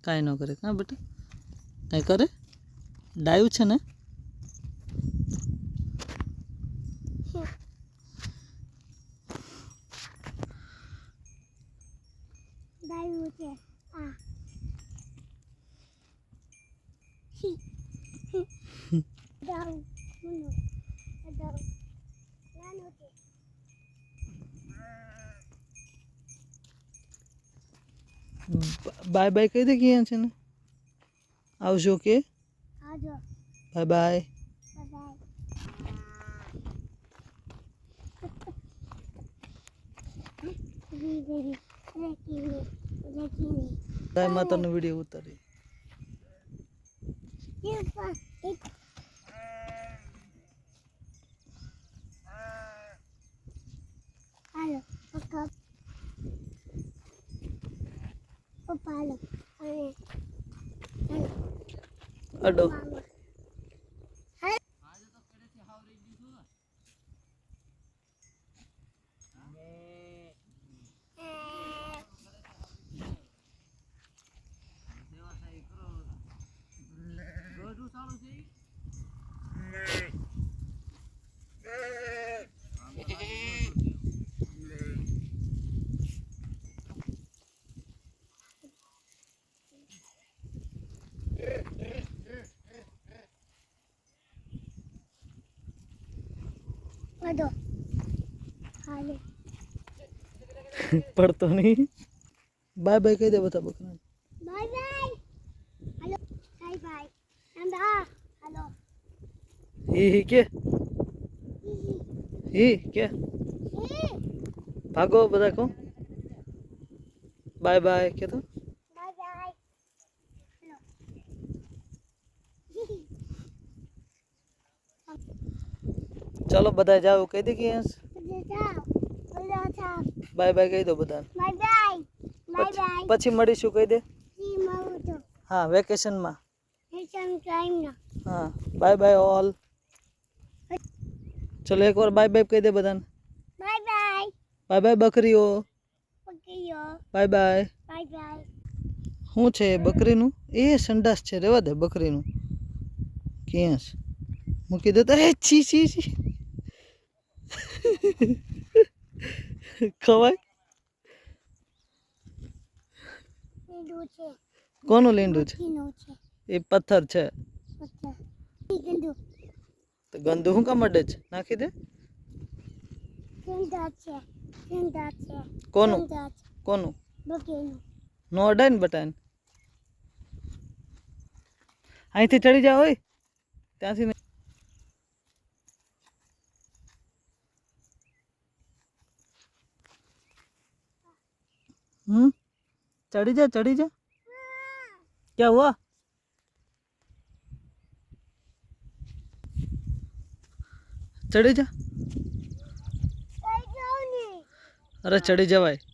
કાંઈ ન કરે કાં બેટા કાંઈ કરે ડાયું છે ને ડાયું છે આ ડાયું નાનો છે બાય બાય કહી દે ક્યાં છે ને આવજો કે આજો બાય બાય ગાય માતાનો વિડીયો ઉતારી હાલો પપ્પા હાલો અને અડો બધો હાલે પડતો નહીં બાય બાય કહી દે બધા બકરા બાય બાય હાલો બાય બાય અંદા હાલો હી કે હી કે ભાગો બધા કહો બાય બાય કે તો બાય બાય ચલો બધા જાઓ કહી દે કે જાઓ બાય બાય કહી દો બધા બાય બાય બાય બાય પછી મળીશું કહી દે સી માઉતો હા વેકેશનમાં નેશન ટાઈમ ના હા બાય બાય ઓલ ચલો એકવાર બાય બાય કહી દે બધાને બાય બાય બાય બાય બકરીઓ પકીયો બાય બાય બાય બાય શું છે બકરીનું એ સંડાસ છે રેવા દે બકરીનું ક્યાં છે મૂકી દે અરે છી છી છી ખવાય લીંડું છે કોનું લીંડું છે કીનું છે એ પથ્થર છે પત્તા ગંદુ તો ગંદુ શું કામ અડે છે નાખી દે ગંદા છે કોનું ગંદા છે કોનું બકીનું નો અડાય ને બટાને અહીંથી ચડી જાવ હોય ત્યાંથી चढ़ी जा क्या हुआ चढ़ी जा अरे चढ़ी जा भाई